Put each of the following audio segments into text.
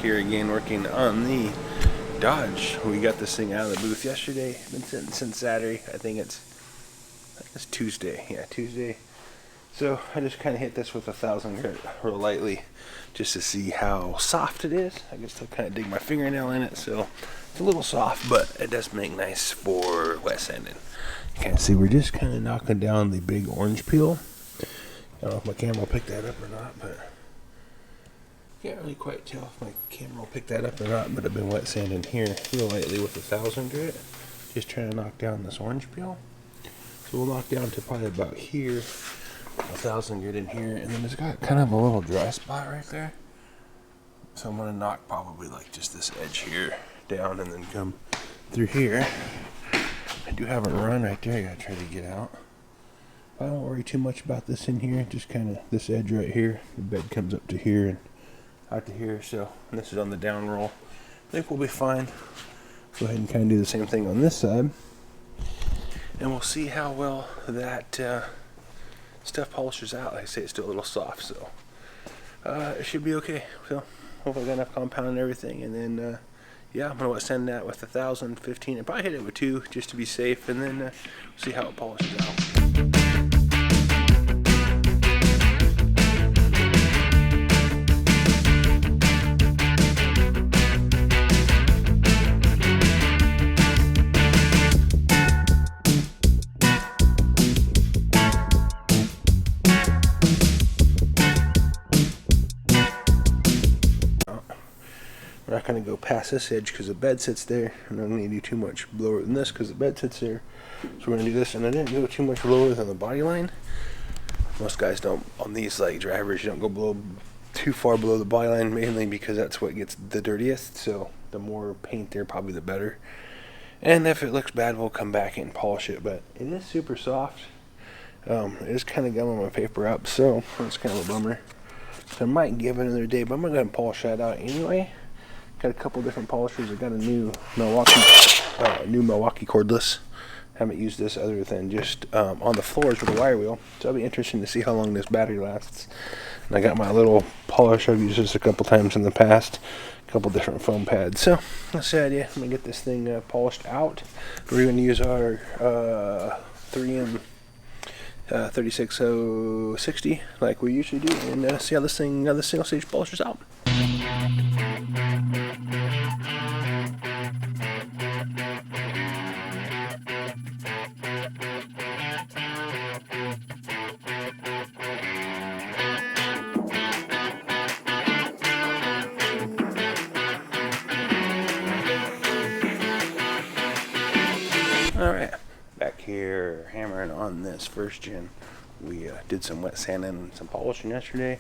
here again working on the Dodge. We got this thing out of the booth yesterday. Been sitting since Saturday. I think it's Tuesday. Yeah, Tuesday. So I just kind of hit this with 1,000 grit real lightly just to see how soft it is. I can still kind of dig my fingernail in it, so it's a little soft, but it does make nice for wet sanding. You can see we're just kind of knocking down the big orange peel. I don't know if my camera will pick that up or not, but can't really quite tell if my camera will pick that up or not. But I've been wet sanding here real lightly with 1,000 grit, just trying to knock down this orange peel. So we'll knock down to probably about here, 1,000 grit in here, and then it's got kind of a little dry spot right there. So I'm gonna knock probably like just this edge here down, and then come through here. I do have a run right there I gotta try to get out. I don't worry too much about this in here, just kind of this edge right here. The bed comes up to here and out to here, so this is on the down roll. I think we'll be fine. Go ahead and kind of do the same thing on this side, and we'll see how well that stuff polishes out. Like I say, it's still a little soft, so it should be okay. So hopefully I got enough compound and everything, and then yeah, I'm gonna send that with 1,015 and probably hit it with 2 just to be safe, and then see how it polishes out. We're not going to go past this edge because the bed sits there, and I don't need to do too much lower than this because the bed sits there. So we're going to do this, and I didn't go too much lower than the body line. Most guys don't, on these like drivers, you don't go too far below the body line, mainly because that's what gets the dirtiest. So the more paint there, probably the better. And if it looks bad, we'll come back and polish it. But it is super soft. It is kind of gumming my paper up, so that's kind of a bummer. So I might give it another day, but I'm going to go ahead and polish that out anyway. Got a couple different polishers. I got a new Milwaukee cordless. Haven't used this other than just on the floors with a wire wheel. So it'll be interesting to see how long this battery lasts. And I got my little polish. I've used this a couple times in the past. A couple different foam pads. So that's the idea. I'm gonna get this thing polished out. We're gonna use our 3M 36060 like we usually do, and see how this single stage polishes out. Alright, back here hammering on this first gen. We did some wet sanding and some polishing yesterday,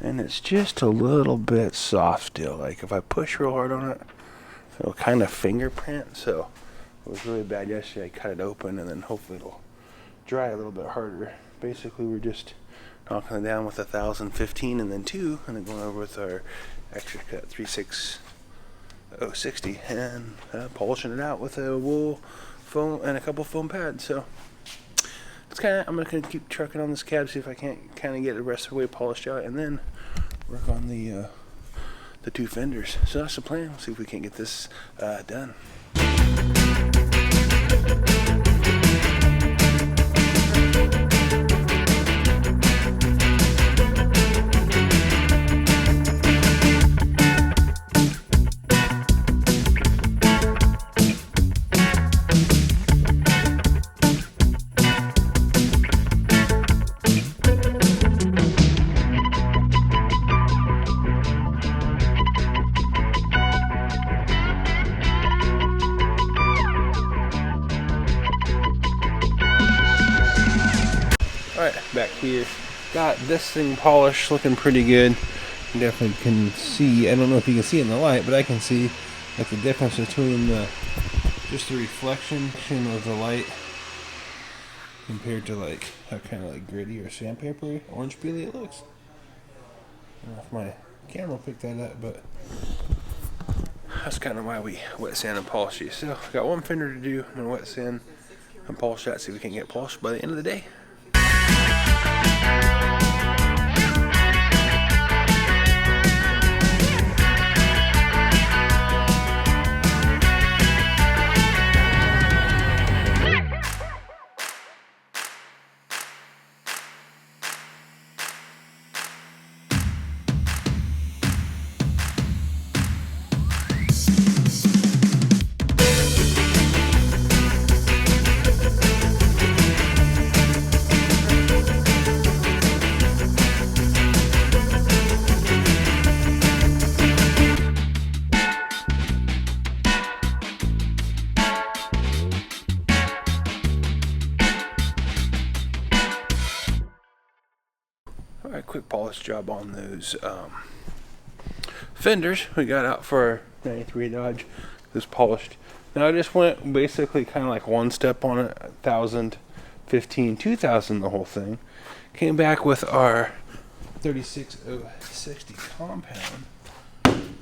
and it's just a little bit soft still. Like if I push real hard on it, it'll kind of fingerprint. So it was really bad yesterday. I cut it open, and then hopefully it'll dry a little bit harder. Basically, we're just knocking it down with 1,015 and then 2, and then going over with our extra cut 36060 and polishing it out with a wool foam and a couple foam pads. So it's I'm gonna keep trucking on this cab, see if I can't kind of get the rest of the way polished out, and then work on the 2 fenders. So that's the plan. We'll see if we can get this done. Alright, back here. Got this thing polished, looking pretty good. You definitely can see, I don't know if you can see in the light, but I can see like the difference between just the reflection of the light compared to like how kind of like gritty or sandpapery, orange peely it looks. I don't know if my camera picked that up, but that's kind of why we wet sand and polish these. So got one fender to do. I'm gonna wet sand and polish that, see if we can get polished by the end of the day. job on those fenders we got out for our 93 Dodge. This polished. Now I just went basically kind of like one step on it, 1,000, 15, 2,000 the whole thing. Came back with our 36060 compound.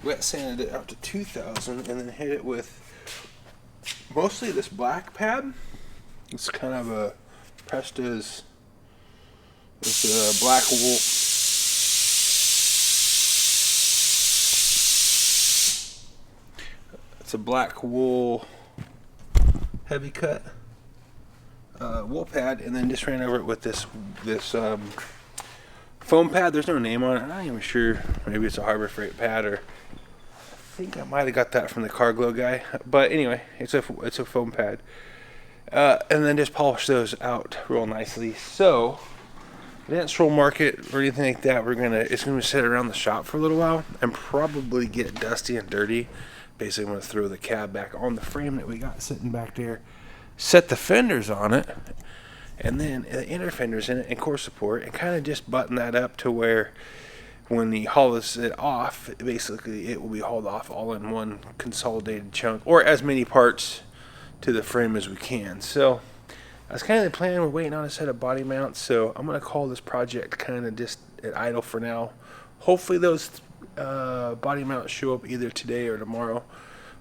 Wet sanded it out to 2,000 and then hit it with mostly this black pad. It's kind of a Presta's. It's a black wool. It's a black wool heavy cut wool pad, and then just ran over it with this foam pad. There's no name on it. I'm not even sure. Maybe it's a Harbor Freight pad, or I think I might have got that from the Carglaw guy. But anyway, it's a foam pad, and then just polish those out real nicely. So I didn't stroll market or anything like that. It's gonna sit around the shop for a little while and probably get dusty and dirty. Basically, I'm gonna throw the cab back on the frame that we got sitting back there, set the fenders on it, and then the inner fenders in it and core support, and kind of just button that up to where when he hauls it off, basically it will be hauled off all in one consolidated chunk, or as many parts to the frame as we can. So that's kind of the plan. We're waiting on a set of body mounts, so I'm going to call this project kind of just at idle for now. Hopefully those body mounts show up either today or tomorrow.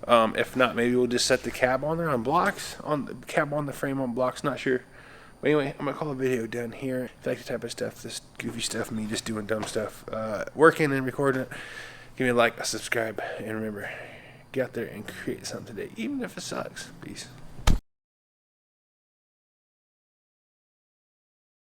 If not, maybe we'll just set the cab on there on blocks, on the cab on the frame on blocks, not sure. But anyway, I'm going to call the video done here. If you like the type of stuff, this goofy stuff, me just doing dumb stuff, working and recording it, give me a like, a subscribe, and remember, get out there and create something today, even if it sucks. Peace.